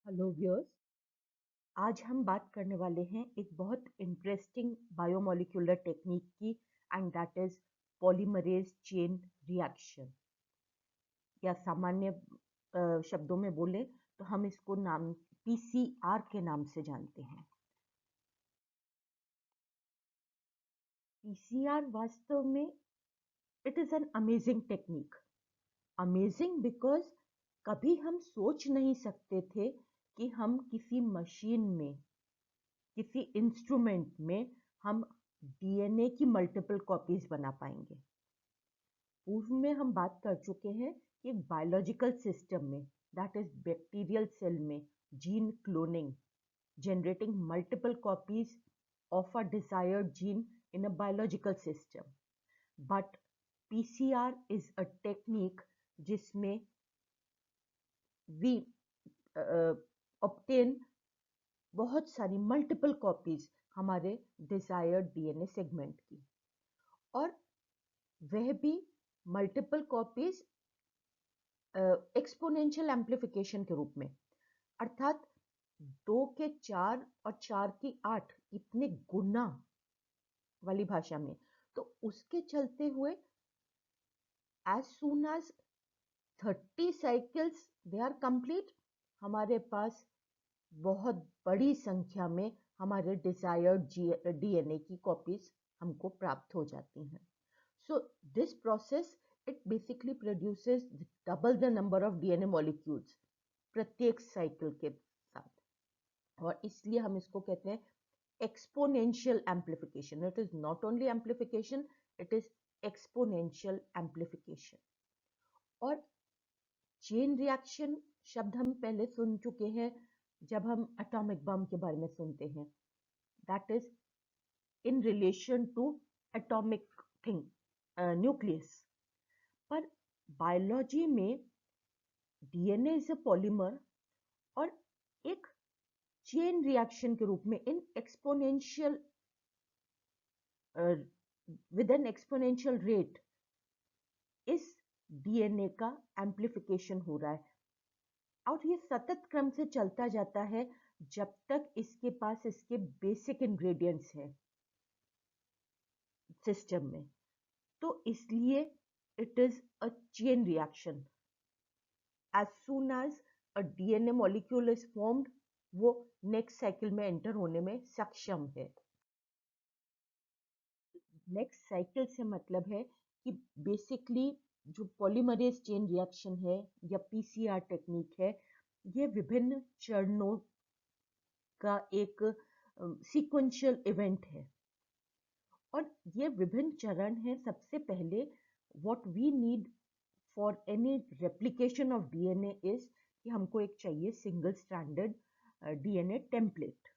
Hello viewers. आज हम बात करने वाले हैं एक बहुत इंटरेस्टिंग बायोमोलिक्यूलर टेक्निक की, and that is polymerase chain reaction. या सामान्य शब्दों में बोले तो हम इसको नाम पीसीआर के नाम से जानते हैं। पीसीआर वास्तव में it is an amazing technique. Amazing because कभी हम सोच नहीं सकते थे कि हम किसी मशीन में, किसी इंस्ट्रूमेंट में हम डीएनए की मल्टीपल कॉपीज बना पाएंगे। पूर्व में हम बात कर चुके हैं कि एक बायोलॉजिकल सिस्टम में, दैट इज बैक्टीरियल सेल में, gene cloning, generating multiple copies of a desired gene in a biological system. But PCR is a technique जिसमें we obtain बहुत सारी मल्टीपल कॉपीज हमारे डिजायर्ड डीएनए सेगमेंट की, और वह भी मल्टीपल कॉपीज एक्सपोनेंशियल एम्प्लीफिकेशन के रूप में, अर्थात 2 के 4 और 4 की 8 इतने गुना वाली भाषा में। तो उसके चलते हुए as soon as 30 cycles they are complete, हमारे पास बहुत बड़ी संख्या में हमारे डिजायर्ड डीएनए की कॉपीज हमको प्राप्त हो जाती हैं। So this process it basically produces double the number of DNA molecules प्रत्येक साइकिल के साथ, और इसलिए हम इसको कहते हैं exponential amplification. It is not only amplification, it is exponential amplification. और चेन रिएक्शन शब्द हम पहले सुन चुके हैं जब हम एटॉमिक बम के बारे में सुनते हैं, that is in relation to atomic thing, nucleus. पर बायोलॉजी में डीएनए इज अ पॉलीमर, और एक चेन रिएक्शन के रूप में in exponential with an exponential rate इस डीएनए का एम्प्लीफिकेशन हो रहा है, और ये सतत क्रम से चलता जाता है जब तक इसके पास इसके बेसिक इंग्रेडिएंट्स हैं सिस्टम में। तो इसलिए it is a chain reaction. As soon as a DNA molecule is formed, वो नेक्स्ट साइकिल में एंटर होने में सक्षम है। नेक्स्ट साइकिल से मतलब है कि बेसिकली जो पॉलीमरेज चेन रिएक्शन है या पीसीआर टेक्निक है, ये विभिन्न चरणों का एक सीक्वेंशियल इवेंट है, और ये विभिन्न चरण हैं। सबसे पहले what we need for any replication of DNA is कि हमको एक चाहिए सिंगल स्ट्रैंडेड डीएनए टेम्पलेट,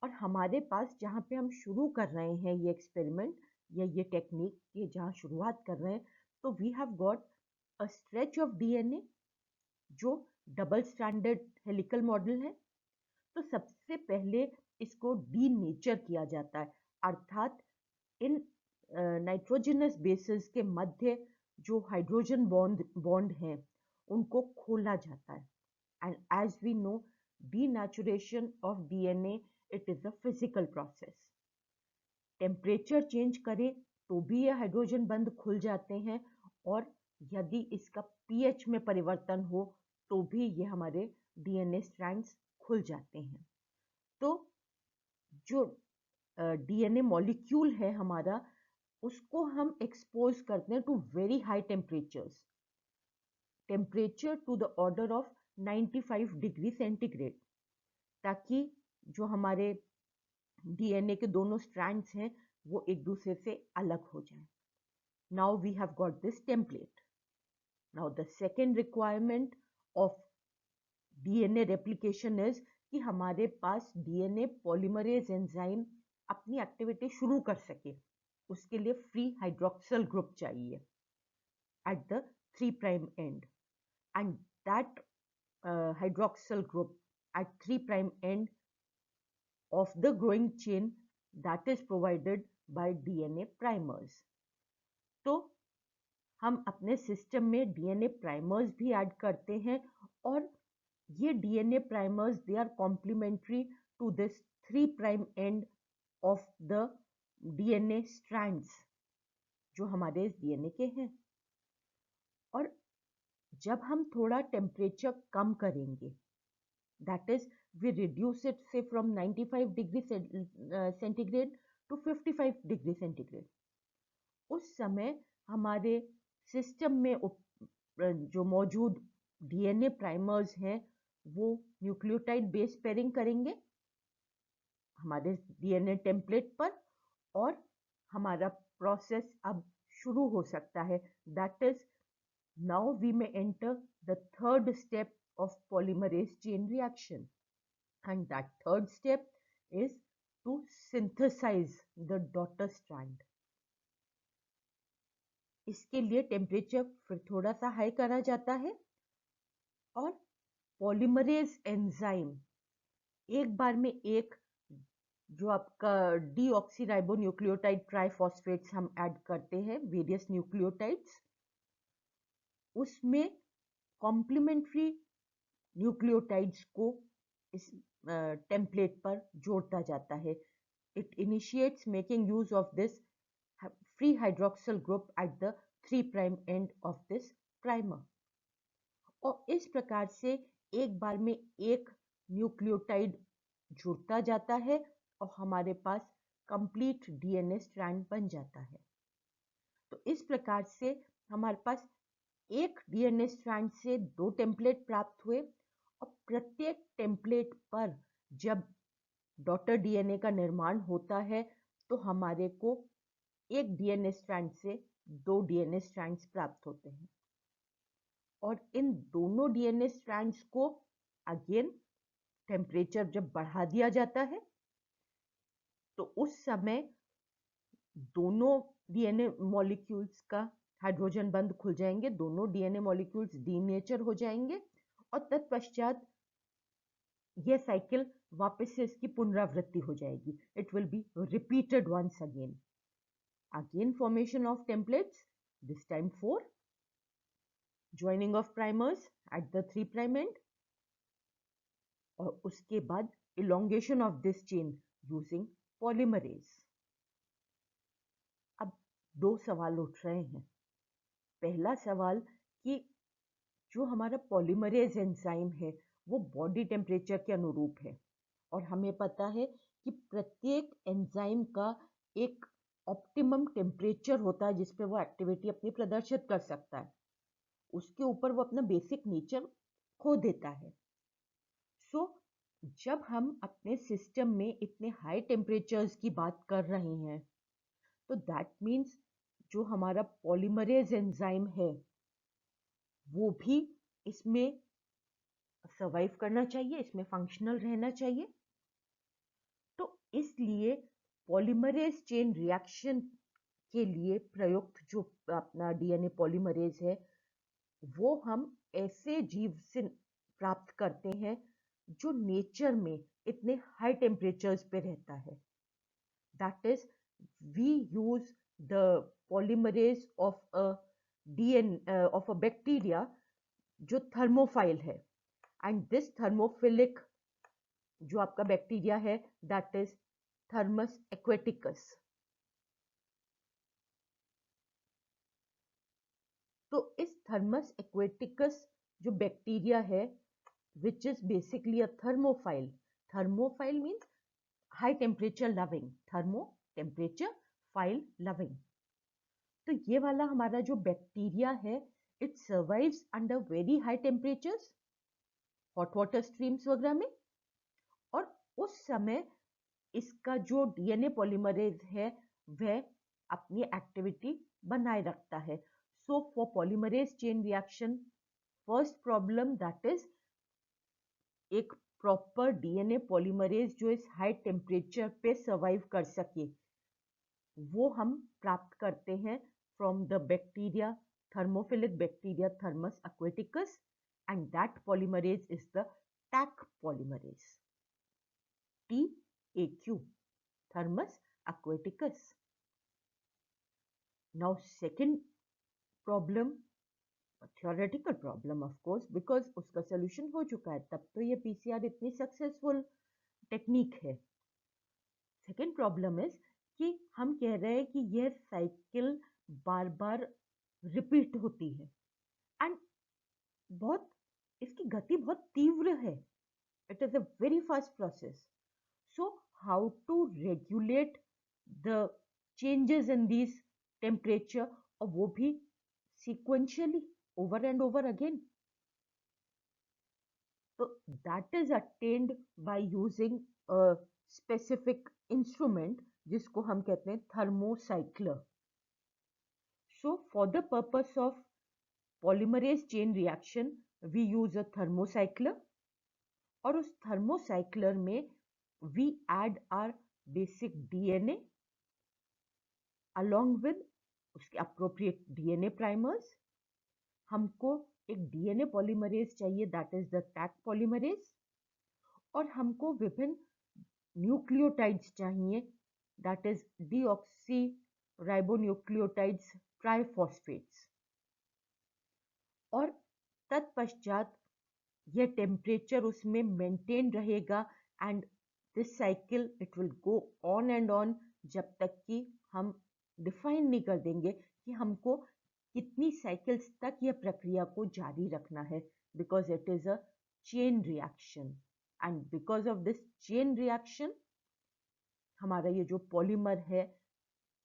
और हमारे पास जहाँ पे हम शुरू कर रहे हैं ये एक्सपेरिमेंट या ये टेक्निक, ये जहाँ शुरुआत कर रहे हैं, तो we have got a stretch of DNA जो डबल स्ट्रैंडेड हेलिकल मॉडल है। तो सबसे पहले इसको डीनेचर किया जाता है, अर्थात इन नाइट्रोजनस बेसिस के मध्य जो हाइड्रोजन बॉन्ड हैं उनको खोला जाता है। And as we know, denaturation of DNA it is a physical process. Temperature change करें तो भी ये हाइड्रोजन बंध खुल जाते हैं, और यदि इसका पीएच में परिवर्तन हो तो भी ये हमारे डीएनए स्ट्रैंड्स खुल जाते हैं। तो जो डीएनए मॉलिक्यूल है हमारा, उसको हम एक्सपोज करते हैं to very high temperatures, temperature to the order of 95 degree centigrade, ताकि जो हमारे डीएनए के दोनों स्ट्रैंड्स हैं वो एक दूसरे से अलग हो जाए। Now we have got this template. Now the second requirement of DNA replication is कि हमारे पास डीएनए पॉलीमरेज एंजाइम अपनी एक्टिविटी शुरू कर सके। उसके लिए फ्री हाइड्रोक्सिल ग्रुप चाहिए at the 3' end, and that hydroxyl group at 3' end of the growing chain, that is provided by DNA primers. तो हम अपने सिस्टम में डीएनए प्राइमर्स भी ऐड करते हैं, और ये DNA primers they are complementary to this 3' end of the DNA strands जो हमारे इस डीएनए के हैं। और जब हम थोड़ा टेम्परेचर कम करेंगे, that is we reduce it से from 95 degree centigrade to 55 degree centigrade, उस समय हमारे सिस्टम में जो मौजूद डीएनए प्राइमर्स हैं वो न्यूक्लियोटाइड बेस पेयरिंग करेंगे हमारे डीएनए टेम्पलेट पर, और हमारा प्रोसेस अब शुरू हो सकता है। That is now we may enter the third step of polymerase chain reaction, and that third step is to synthesize the daughter strand. इसके लिए टेम्परेचर फिर थोड़ा सा हाई करा जाता है और पॉलीमरेज एंजाइम एक बार में एक जो आपका डीऑक्सीराइबोन्यूक्लियोटाइड ट्राइफॉस्फेट्स हम ऐड करते हैं वेरियस न्यूक्लियोटाइड्स, उसमें कॉम्प्लीमेंट्री न्यूक्लियोटाइड्स को इस टेम्पलेट पर जोड़ता जाता है। It initiates making use of this free hydroxyl group at the 3' end of this primer, और इस प्रकार से एक बार में एक न्यूक्लियोटाइड जुड़ता जाता है और हमारे पास कंप्लीट डीएनए स्ट्रैंड बन जाता है। तो इस प्रकार से हमारे पास एक डीएनए स्ट्रैंड से 2 टेम्पलेट प्राप्त हुए, और प्रत्येक टेम्पलेट पर जब डॉटर डीएनए का निर्माण होता है तो हमारे को एक डीएनए स्ट्रैंड से 2 डीएनए स्ट्रैंड्स प्राप्त होते हैं, और इन दोनों डीएनए स्ट्रैंड्स को अगेन टेम्परेचर जब बढ़ा दिया जाता है तो उस समय दोनों डीएनए मॉलिक्यूल्स का हाइड्रोजन बंध खुल जाएंगे, दोनों डीएनए मॉलिक्यूल्स डीनेचर हो जाएंगे, और तत्पश्चात यह साइकिल वापस से इसकी पुनरावृत्ति हो जाएगी। It will be repeated once again. Again formation of templates, this time 4, joining of primers at the 3' end, और उसके बाद elongation of this chain using polymerase। अब 2 सवाल उठ रहे हैं। पहला सवाल कि जो हमारा पॉलीमरेज एंजाइम है वो बॉडी टेम्परेचर के अनुरूप है, और हमें पता है कि प्रत्येक एंजाइम का एक ऑप्टिमम टेम्परेचर होता है जिस पे वो एक्टिविटी अपनी प्रदर्शित कर सकता है, उसके ऊपर वो अपना बेसिक नेचर खो देता है। सो जब हम अपने सिस्टम में इतने हाई टेम्परेचर्स की बात कर रहे हैं तो दैट मीन्स जो हमारा पॉलीमरेज एंजाइम है वो भी इसमें सर्वाइव करना चाहिए, इसमें फंक्शनल रहना चाहिए। तो इसलिए पॉलीमरेज चेन रिएक्शन के लिए प्रयुक्त जो अपना डीएनए पॉलीमरेज है वो हम ऐसे जीव से प्राप्त करते हैं जो नेचर में इतने हाई टेम्परेचर्स पे रहता है। That is we use the polymerase of a bacteria जो थर्मोफाइल है, एंड दिस थर्मोफिलिक जो आपका बैक्टीरिया है दैट इज थर्मस एक्वेटिकस। तो इस थर्मस एक्वेटिकस जो बैक्टीरिया है which is basically a thermophile. Thermophile means high temperature loving. Thermo temperature, phile loving. तो ये वाला हमारा जो बैक्टीरिया है it survives under very high temperatures, hot water streams वगैरह में, और उस समय इसका जो डीएनए पॉलीमरेज है वह अपनी एक्टिविटी बनाए रखता है। So for polymerase chain reaction first problem that is एक प्रॉपर डीएनए पॉलीमरेज जो इस हाई टेम्परेचर पे सर्वाइव कर सके वो हम प्राप्त करते हैं from the bacteria thermophilic bacteria Thermus aquaticus, and that polymerase is the Taq polymerase, TAQ, Thermus aquaticus. Now second problem theoretical problem of course, because उसका solution हो चुका है, तब तो ये PCR इतनी successful टेक्निक है। सेकेंड प्रॉब्लम इज कि हम कह रहे हैं कि यह साइकिल बार बार रिपीट होती है एंड बहुत इसकी गति बहुत तीव्र है। It is a very fast process. So how to regulate the changes in this temperature, और वो भी sequentially over and over again. So that is attained by using a specific instrument जिसको हम कहते हैं thermocycler. So for the purpose of polymerase chain reaction we use a thermocycler, और उस thermocycler में we add our basic DNA along with उसके appropriate DNA primers. हमको एक DNA polymerase चाहिए, that is the Taq polymerase, और हमको विभिन्न न्यूक्लियोटाइड्स चाहिए, दैट इज डीऑक्सी राइबोन्यूक्लियोटाइड्स ट्राइफॉस्फेट्स। और तत्पश्चात यह टेम्परेचर उसमें मेंटेन रहेगा and this cycle it will go on and on जब तक कि हम डिफाइन नहीं कर देंगे कि हमको कितनी साइकिल्स तक यह प्रक्रिया को जारी रखना है, because it is a chain reaction and because of this chain reaction हमारा ये जो पॉलीमर है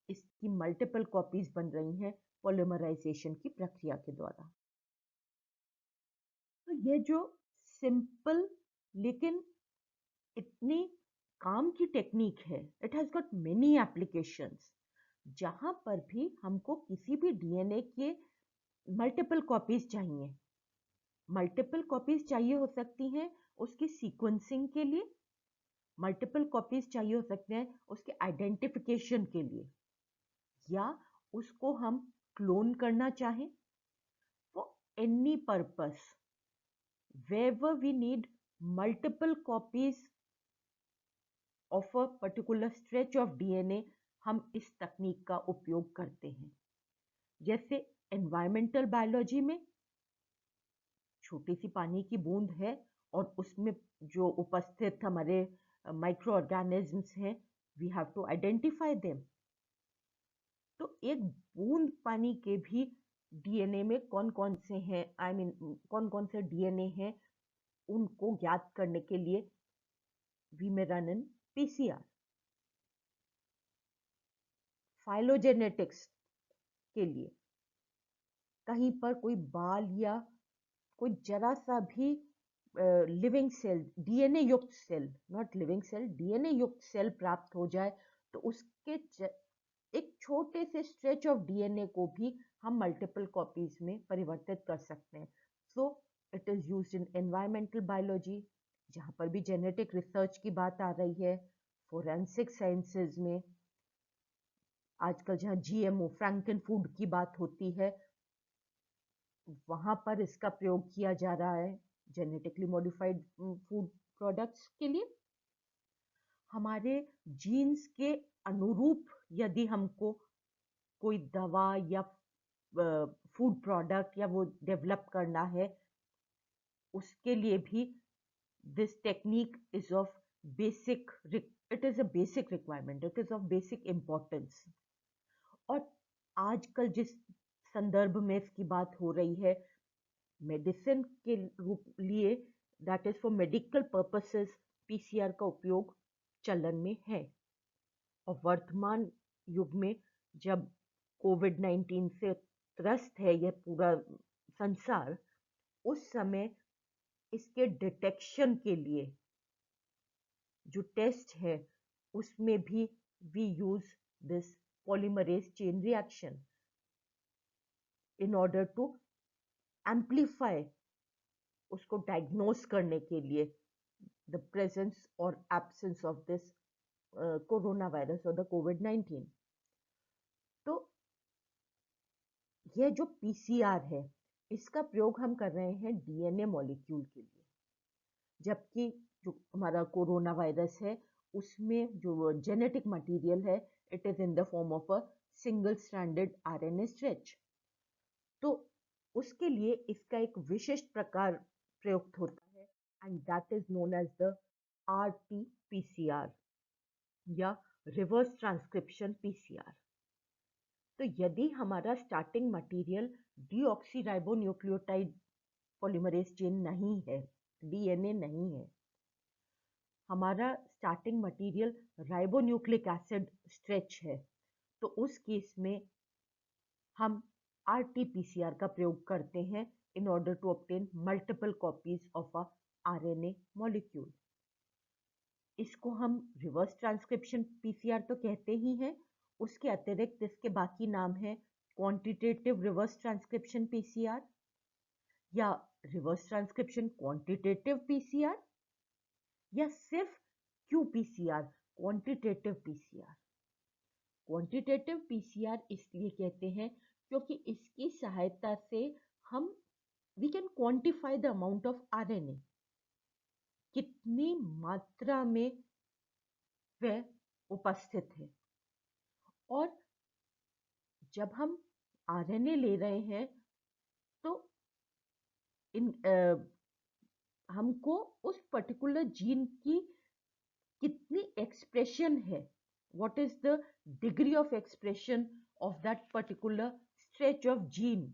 इसकी मल्टीपल कॉपीज बन रही हैं पॉलीमराइजेशन की प्रक्रिया के द्वारा। तो ये जो सिंपल लेकिन इतनी काम की टेक्निक है, it has got many applications. जहां पर भी हमको किसी भी डीएनए के मल्टीपल कॉपीज चाहिए, मल्टीपल कॉपीज चाहिए हो सकती हैं उसकी सीक्वेंसिंग के लिए, मल्टीपल कॉपीज चाहिए हो सकते हैं उसके आइडेंटिफिकेशन के लिए, या उसको हम क्लोन करना चाहें for any purpose. wherever we need multiple copies of a particular stretch of DNA, हम इस तकनीक का उपयोग करते हैं। जैसे एनवायरमेंटल बायोलॉजी में छोटी सी पानी की बूंद है और उसमें जो उपस्थित हमारे माइक्रो ऑर्गेनिजम्स हैं, we have to identify them. तो एक बूंद पानी के भी डीएनए में कौन कौन से हैं, कौन कौन से डीएनए हैं, उनको ज्ञात करने के लिए वी में रन इन पीसीआर। फाइलोजेनेटिक्स के लिए कहीं पर कोई बाल या कोई जरा सा भी लिविंग सेल, डीएनए युक्त cell, not living cell, DNA युक्त सेल प्राप्त हो जाए तो उसके एक छोटे से स्ट्रेच ऑफ डीएनए को भी हम मल्टीपल कॉपीज में परिवर्तित कर सकते हैं। So it is used in environmental biology, जहाँ पर भी जेनेटिक रिसर्च की बात आ रही है, फोरेंसिक साइंसेज में आजकल जहाँ जीएमओ फ्रैंकन फूड की बात होती है, वहाँ पर इसका प्रयोग किया जा रहा है जेनेटिकली मॉडिफाइड फूड प्रोडक्ट्स के लिए। हमारे जीन्स के अनुरूप यदि हमको कोई दवा या फूड प्रोडक्ट या वो डेवलप करना है, उसके लिए भी this technique is of basic, it is a basic requirement, it is of basic importance. और आजकल जिस संदर्भ में इसकी बात हो रही है, मेडिसिन के रूप लिए, that is for medical purposes, PCR का उपयोग चलन में है। और वर्तमान युग में जब कोविड-19 से त्रस्त है यह पूरा संसार, उस समय इसके डिटेक्शन के लिए जो टेस्ट है उसमें भी we use this polymerase chain reaction in order to amplify, उसको डायग्नोस करने के लिए the presence or absence of this corona virus और द कोविड-19। तो यह जो पीसीआर है इसका प्रयोग हम कर रहे हैं डीएनए मॉलिक्यूल के लिए, जबकि जो हमारा कोरोना वायरस है उसमें जो जेनेटिक मटेरियल है it is in the form of a single stranded RNA stretch. तो उसके लिए इसका एक विशिष्ट प्रकार प्रयुक्त होता है and that is known as the RT-PCR या रिवर्स ट्रांसक्रिप्शन PCR। तो यदि हमारा starting material deoxyribonucleotide polymerase chain नहीं है, डीएनए नहीं है, हमारा starting material ribonucleic acid stretch है, तो उस केस में हम RT-PCR का प्रयोग करते हैं in order to obtain multiple copies of a RNA molecule। इसको हम रिवर्स ट्रांसक्रिप्शन PCR तो कहते ही हैं, उसके अतिरिक्त इसके बाकी नाम है क्वांटिटेटिव रिवर्स ट्रांसक्रिप्शन PCR या रिवर्स ट्रांसक्रिप्शन क्वांटिटेटिव PCR या सिर्फ QPCR quantitative PCR। Quantitative PCR इसलिए कहते हैं क्योंकि इसकी सहायता से हम we can quantify the amount of RNA, कितनी मात्रा में वह उपस्थित है। और जब हम RNA ले रहे हैं तो हमको उस पर्टिकुलर जीन की कितनी एक्सप्रेशन है, what is the degree of expression of that particular stretch of gene,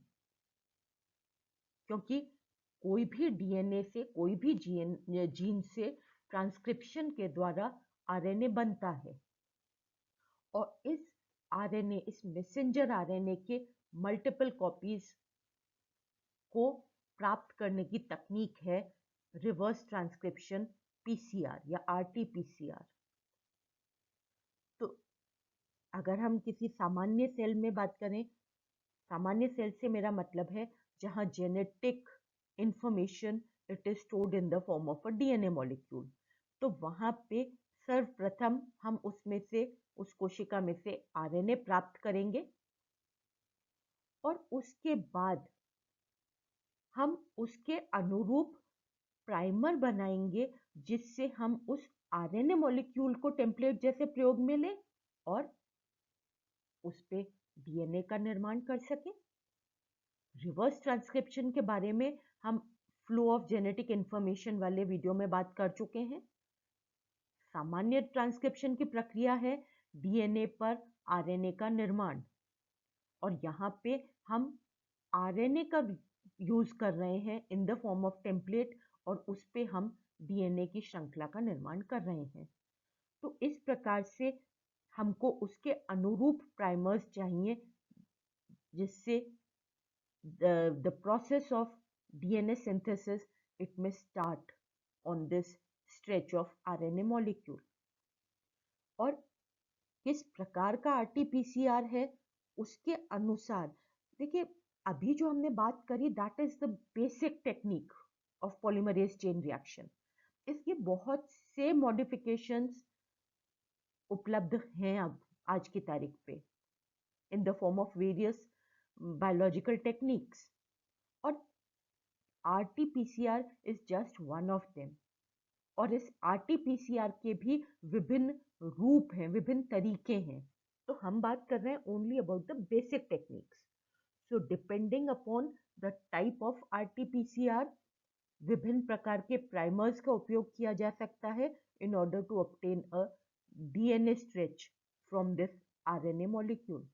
क्योंकि कोई भी डीएनए से, कोई भी जीन से ट्रांसक्रिप्शन के द्वारा आरएनए बनता है और इस आरएनए, इस मैसेंजर आरएनए के मल्टीपल कॉपीज को प्राप्त करने की तकनीक है रिवर्स ट्रांसक्रिप्शन पीसीआर या RT-PCR। तो अगर हम किसी सामान्य सेल में बात करें, सामान्य सेल से मेरा मतलब है जहां genetic information it is stored in the form of a DNA molecule, तो वहां पे सर्वप्रथम हम उसमें से, उस कोशिका में से आरएनए प्राप्त करेंगे और उसके बाद हम उसके अनुरूप प्राइमर बनाएंगे जिससे हम उस आरएनए मॉलिक्यूल को टेम्पलेट जैसे प्रयोग में लें और उस पे डीएनए का निर्माण कर सकें। रिवर्स ट्रांसक्रिप्शन के बारे में हम फ्लो ऑफ जेनेटिक इंफॉर्मेशन वाले वीडियो में बात कर चुके हैं। सामान्य ट्रांसक्रिप्शन की प्रक्रिया है डीएनए पर आरएनए का निर्माण, और यहाँ पे हम आरएनए का यूज कर रहे हैं in the form of template और उस पे हम डीएनए की श्रृंखला का निर्माण कर रहे हैं। तो इस प्रकार से हमको उसके अनुरूप प्राइमर्स चाहिए जिससे the process of DNA synthesis it may start on this stretch of RNA molecule। और किस प्रकार का RT-PCR है उसके अनुसार, देखिए अभी जो हमने बात करी that is the basic technique of polymerase chain reaction. इसके बहुत से मॉडिफिकेशंस उपलब्ध हैं अब आज की तारीख पे in the form of various biological techniques, और RT-PCR is just one of them. और इस RT-PCR के भी विभिन्न रूप हैं, विभिन्न तरीके हैं, तो हम बात कर रहे हैं only about the basic techniques. So depending upon the type of RT-PCR विभिन्न प्रकार के प्राइमर्स का उपयोग किया जा सकता है in order to obtain a DNA stretch from this RNA molecule.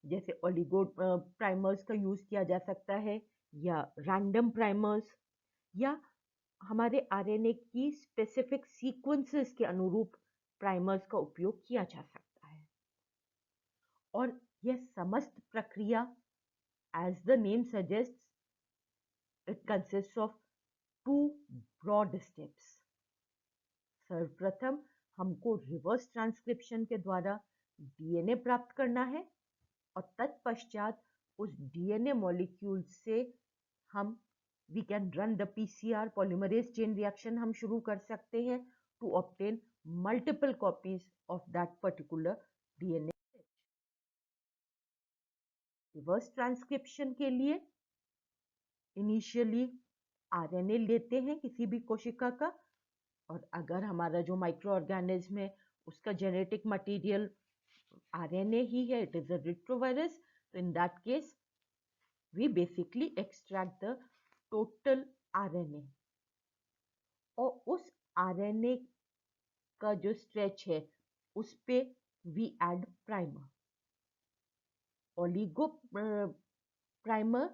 जैसे ओलिगो प्राइमर्स का यूज किया जा सकता है या रैंडम प्राइमर्स, या हमारे आरएनए की स्पेसिफिक सीक्वेंसेस के अनुरूप प्राइमर्स का उपयोग किया जा सकता है। और यह समस्त प्रक्रिया as the name suggests it consist of 2 broad steps. सर्वप्रथम हमको रिवर्स ट्रांसक्रिप्शन के द्वारा डीएनए प्राप्त करना है और तत्पश्चात उस डीएनए मॉलिक्यूल से हम we can run the PCR polymerase chain reaction हम शुरू कर सकते हैं to obtain multiple copies of that particular DNA। Reverse transcription के लिए इनिशियली आरएनए लेते हैं किसी भी कोशिका का, और अगर हमारा जो माइक्रो ऑर्गेनिज्म है उसका जेनेटिक मटेरियल आरएनए ही है, इट इज अ रिट्रोवायरस, तो in that case we basically extract the total RNA और उस RNA का जो स्ट्रेच है उस पे we add primer, oligo primer,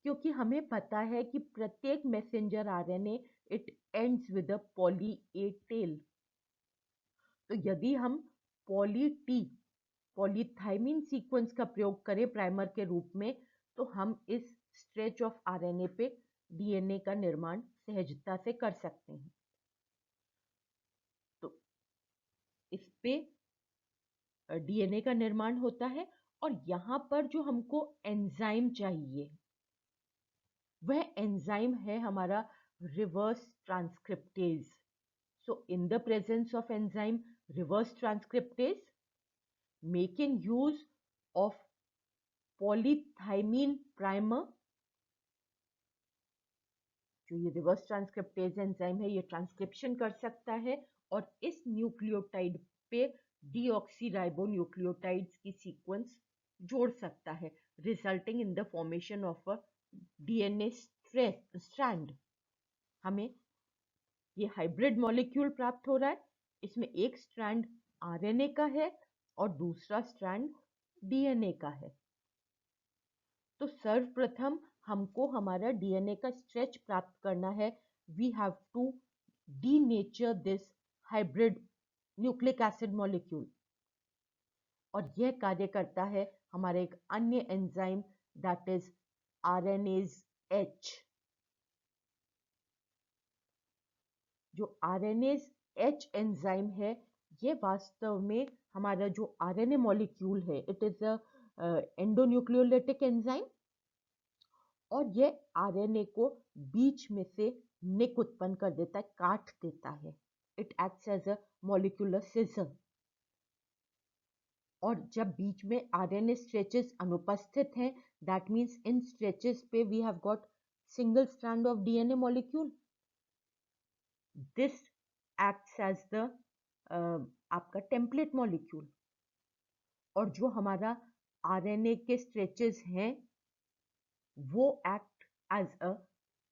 क्योंकि हमें पता है कि प्रत्येक messenger RNA it ends with a poly A tail. तो यदि हम पॉली टी पॉलीथाइमिन सीक्वेंस का प्रयोग करें प्राइमर के रूप में, तो हम इस स्ट्रेच ऑफ RNA पे DNA का निर्माण सहजता से कर सकते हैं। तो इस पे DNA का निर्माण होता है और यहाँ पर जो हमको एंजाइम चाहिए वह एंजाइम है हमारा reverse transcriptase. So in the presence of enzyme reverse transcriptase, making use of polythymine primer, जो ये रिवर्स ट्रांसक्रिप्टेज एंजाइम है ये ट्रांसक्रिप्शन कर सकता है और इस न्यूक्लियोटाइड पे डीऑक्सीराइबोन्यूक्लियोटाइड्स की सीक्वेंस जोड़ सकता है, resulting in the formation of a DNA strand. हमें ये हाइब्रिड मॉलिक्यूल प्राप्त हो रहा है, इसमें एक स्ट्रैंड RNA का है और दूसरा स्ट्रैंड DNA का है। तो सर्वप्रथम हमको हमारा DNA का स्ट्रेच प्राप्त करना है। We have to denature this hybrid nucleic acid molecule और यह कार्य करता है हमारे एक अन्य enzyme that is RNase H। जो RNase H एंजाइम है ये वास्तव में हमारा जो RNA मॉलिक्यूल है it is a endonucleolytic enzyme और ये RNA को बीच में से निक उत्पन्न कर देता है, काट देता है। It acts as a molecular scissor. और जब बीच में RNA स्ट्रेचेस अनुपस्थित हैं, दैट मीन्स इन स्ट्रेचेस पे we have got single strand of DNA molecule. This acts as the आपका टेम्पलेट मॉलिक्यूल। और जो हमारा RNA के स्ट्रेचेस हैं वो एक्ट एज अ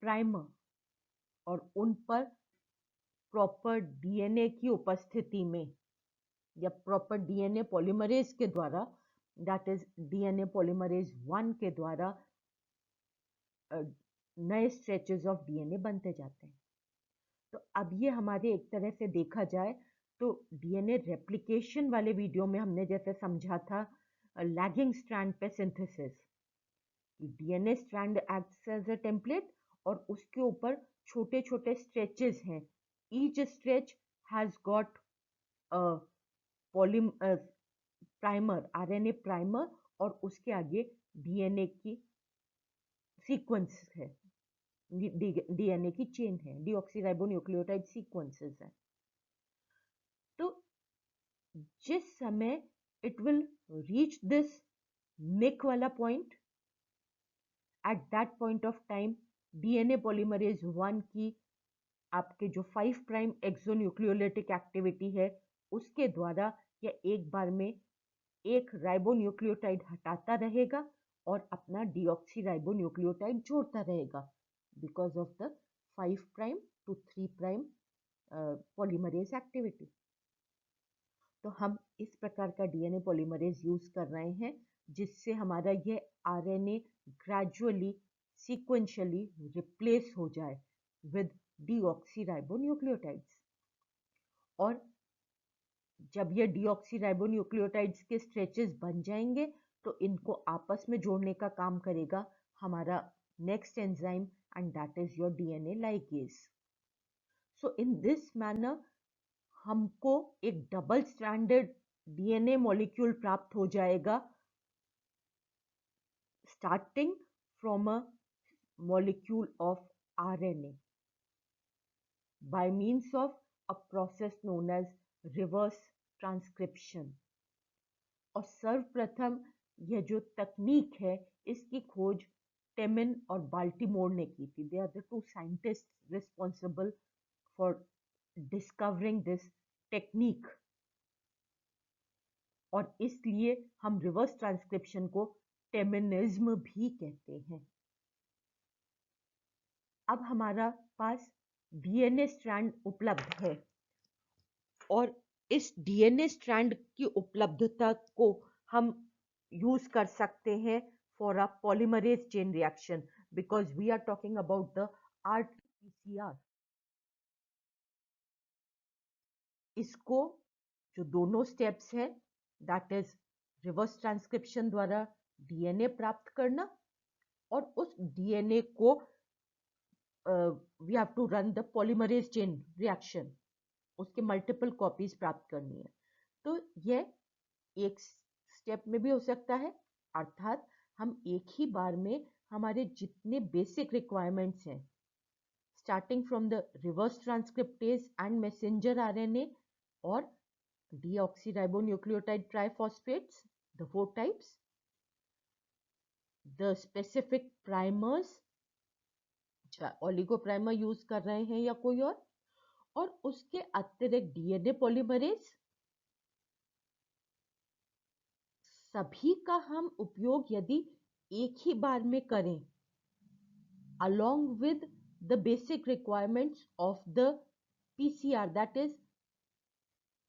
प्राइमर और उन पर प्रॉपर DNA की उपस्थिति में या प्रॉपर DNA पॉलीमरेज के द्वारा, दैट इज DNA पॉलीमरेज 1 के द्वारा नए स्ट्रेचेस ऑफ DNA बनते जाते हैं। तो अब ये हमारे एक तरह से देखा जाए तो DNA रेप्लिकेशन वाले वीडियो में हमने जैसे समझा था लैगिंग स्ट्रैंड पे synthesis, DNA strand acts as a template और उसके ऊपर छोटे छोटे स्ट्रेचेस हैं। Each stretch has got primer, RNA primer और उसके आगे DNA की सीक्वेंस है, DNA की चेन है, डीऑक्सीराइबोन्यूक्लियोटाइड सीक्वेंसेस है। तो जिस समय इट विल रीच दिस निक वाला point, at that point of time DNA polymerase 1 की आपके जो 5 प्राइम एक्सोन्यूक्लियोलाइटिक एक्टिविटी है उसके द्वारा या एक बार में एक राइबोन्यूक्लियोटाइड हटाता रहेगा और अपना डीऑक्सीराइबोन्यूक्लियोटाइड जोड़ता रहेगा because of the 5 prime to 3 prime polymerase activity. तो हम इस प्रकार का DNA पॉलीमरेज यूज कर रहे हैं जिससे हमारा ये RNA ग्रेजुअली सीक्वेंशियली रिप्लेस हो जाए विद डीऑक्सीराइबोन्यूक्लियोटाइड्स। और जब ये डीऑक्सीराइबोन्यूक्लियोटाइड्स के स्ट्रेचेस बन जाएंगे तो इनको आपस में जोड़ने का काम करेगा हमारा next enzyme and that is your DNA ligase। So in this manner हमको एक डबल स्ट्रैंडेड DNA मॉलिक्यूल प्राप्त हो जाएगा starting from a molecule of RNA by means of a process known as reverse transcription। और सर्वप्रथम यह जो तकनीक है इसकी खोज टेमिन और बाल्टीमोर ने की थी। They are the two scientist responsible for discovering this technique. और इसलिए हम रिवर्स ट्रांसक्रिप्शन को टेमिनिज्म भी कहते हैं। अब हमारा पास डीएनए स्ट्रैंड उपलब्ध है और इस डीएनए स्ट्रैंड की उपलब्धता को हम यूज कर सकते हैं for a polymerase chain reaction, because we are talking about the RT PCR. इसको जो दोनों स्टेप्स है, दैट इज रिवर्स ट्रांसक्रिप्शन द्वारा डीएनए प्राप्त करना, और उस डीएनए को we have to run the polymerase chain reaction, उसके मल्टीपल कॉपीज प्राप्त करनी है। तो यह एक स्टेप में भी हो सकता है, अर्थात हम एक ही बार में हमारे जितने बेसिक रिक्वायरमेंट्स हैं, starting from the reverse transcriptase and messenger RNA और deoxyribonucleotide triphosphates, the 4 types, the specific primers, oligoprimer use कर रहे हैं या कोई और उसके अतिरिक्त डीएनए पॉलीमरेज, सभी का हम उपयोग यदि एक ही बार में करें along with the basic requirements of the PCR, that is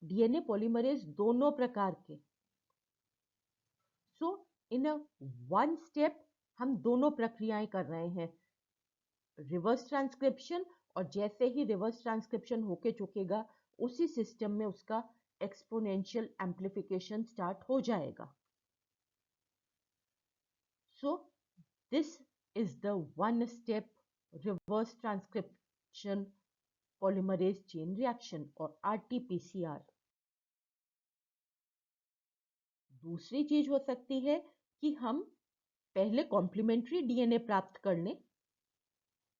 DNA polymerase दोनों प्रकार के, सो इन अ वन स्टेप हम दोनों प्रक्रियाएं कर रहे हैं, रिवर्स ट्रांसक्रिप्शन, और जैसे ही रिवर्स ट्रांसक्रिप्शन होके चुकेगा उसी सिस्टम में उसका एक्सपोनेंशियल एम्प्लीफिकेशन स्टार्ट हो जाएगा। So this is the one step reverse transcription polymerase chain reaction और आरटीपीसीआर। दूसरी चीज हो सकती है कि हम पहले कॉम्प्लीमेंट्री डीएनए प्राप्त कर लें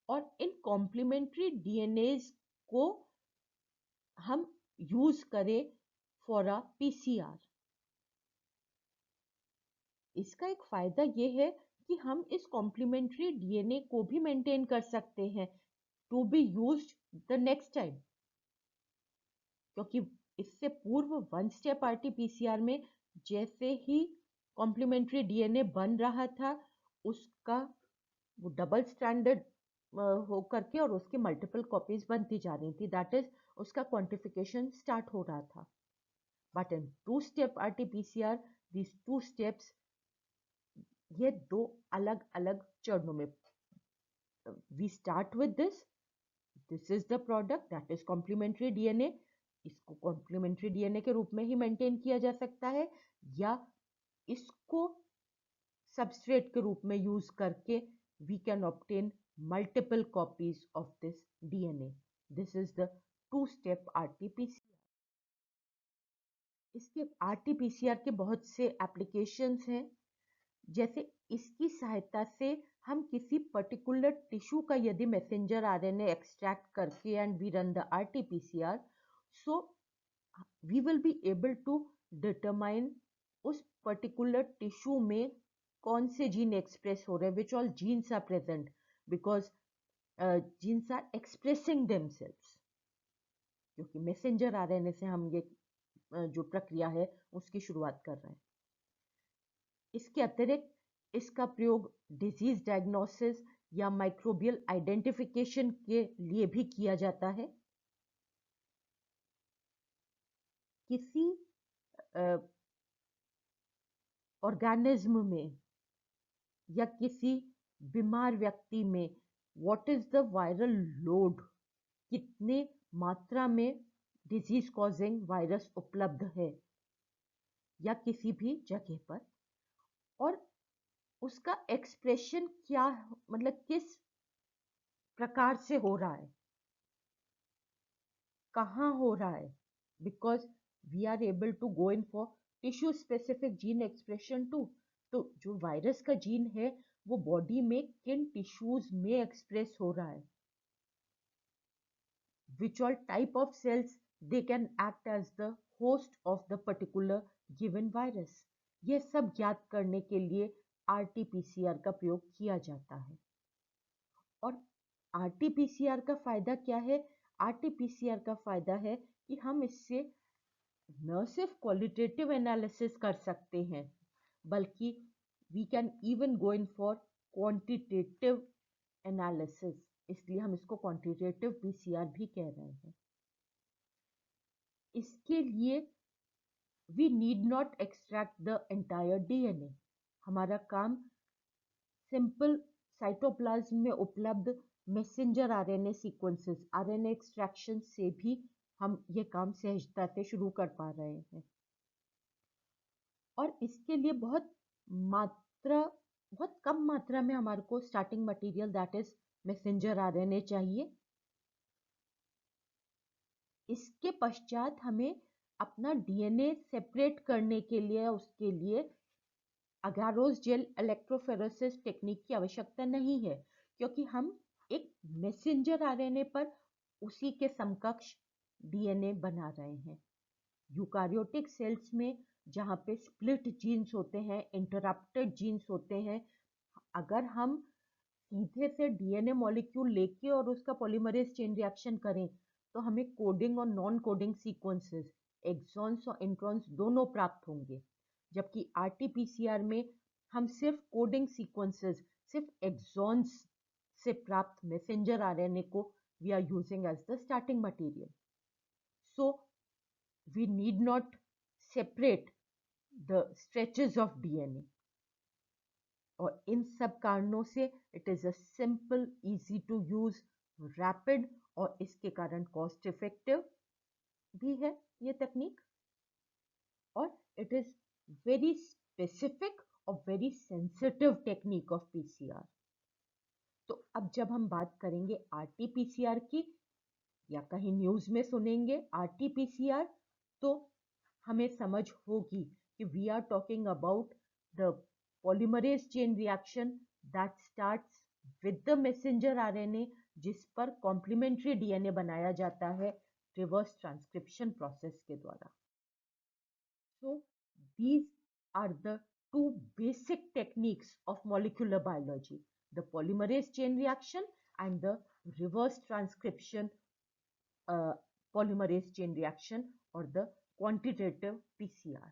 और इन कॉम्प्लीमेंट्री डीएनए को हम यूज करें फॉर अ पीसीआर। इसका एक फायदा यह है कि हम इस कॉम्प्लीमेंट्री डीएनए को भी मेंटेन कर सकते हैं to be used the next time, क्योंकि इससे पूर्व वन स्टेप आरटीपीसीआर में जैसे ही कॉम्प्लीमेंट्री डीएनए बन रहा था उसका वो डबल स्टैंडर्ड हो करके और उसकी मल्टीपल कॉपीज बनती जा रही थी, दैट इज उसका क्वांटिफिकेशन स्टार्ट हो रहा था। But in two step RT PCR these two steps, ये दो अलग अलग चरणों में, we start with this is the product that is complementary DNA, इसको कॉम्प्लीमेंट्री डीएनए के रूप में ही मेंटेन किया जा सकता है या इसको सबस्ट्रेट के रूप में यूज करके we can obtain multiple copies of this DNA. This is the two step RT PCR. इसके आरटीपीसीआर के बहुत से एप्लीकेशंस हैं, जैसे इसकी सहायता से हम किसी पर्टिकुलर टिश्यू का यदि मैसेंजर आरएनए एक्सट्रैक्ट करके and we run the RT PCR, so we will be able to determine उस पर्टिकुलर टिश्यू में कौन से जीन एक्सप्रेस हो रहे हैं, which all genes are present, because genes are expressing themselves, क्योंकि मैसेंजर आरएनए से हम ये जो प्रक्रिया है उसकी शुरुआत कर रहे हैं। इसके अतिरिक्त इसका प्रयोग डिजीज डायग्नोसिस या माइक्रोबियल आइडेंटिफिकेशन के लिए भी किया जाता है। किसी ऑर्गेनिज्म में या किसी बीमार व्यक्ति में what is the viral load, कितने मात्रा में डिजीज कॉजिंग वायरस उपलब्ध है या किसी भी जगह पर, और उसका एक्सप्रेशन क्या, मतलब किस प्रकार से हो रहा है, कहाँ हो रहा है, because we are able to go in for tissue specific gene expression too. तो जो वायरस का जीन है वो बॉडी में किन टिश्यूज में एक्सप्रेस हो रहा है, which all type of cells they can act as the host of the particular given virus, यह सब ज्ञात करने के लिए आरटीपीसीआर का प्रयोग किया जाता है। और आरटीपीसीआर का फायदा क्या है? आरटीपीसीआर का फायदा है कि हम इससे न सिर्फ क्वालिटेटिव एनालिसिस कर सकते हैं, बल्कि we can even go in for quantitative analysis, इसलिए हम इसको quantitative PCR भी कह रहे हैं। इसके लिए we need not extract the entire DNA. हमारा काम सिंपल साइटोप्लाज्म में उपलब्ध messenger RNA sequences, RNA extraction से भी हम ये काम सहजता से शुरू कर पा रहे हैं। और इसके लिए बहुत कम मात्रा में हमारे को starting material that is messenger RNA चाहिए। इसके पश्चात हमें अपना डीएनए सेपरेट करने के लिए उसके लिए अगारोस जेल इलेक्ट्रोफोरेसिस टेक्निक की आवश्यकता नहीं है, क्योंकि हम एक मैसेंजर आरएनए पर उसी के समकक्ष डीएनए बना रहे हैं। यूकारियोटिक सेल्स में जहाँ पे स्प्लिट जीन्स होते हैं, इंटरप्टेड जीन्स होते हैं, अगर हम सीधे से डीएनए मॉलिक्यूल लेके और उसका पॉलीमरेज चेन रिएक्शन करें तो हमें कोडिंग और नॉन कोडिंग सीक्वेंसेस, एक्सॉन्स और इंट्रॉन्स दोनों प्राप्त होंगे। जबकि आरटीपीसीआर में हम सिर्फ कोडिंग सीक्वेंसेस, सिर्फ एक्सॉन्स से प्राप्त मैसेंजर आरएनए को we are using as the starting material. So we need not separate the stretches of DNA. और इन सब कारणों से it is a simple, easy to use, rapid और इसके कारण cost effective भी है ये तकनीक। और it is very specific और very sensitive technique of PCR. तो अब जब हम बात करेंगे RT-PCR की या कहीं न्यूज़ में सुनेंगे RT-PCR, तो हमें समझ होगी कि we are talking about the polymerase chain reaction that starts with the messenger RNA, जिस पर कॉम्प्लीमेंट्री डीएनए बनाया जाता है रिवर्स ट्रांसक्रिप्शन प्रोसेस के द्वारा। So these are the two basic techniques of molecular biology, the polymerase chain reaction and the reverse transcription polymerase chain reaction or the quantitative PCR.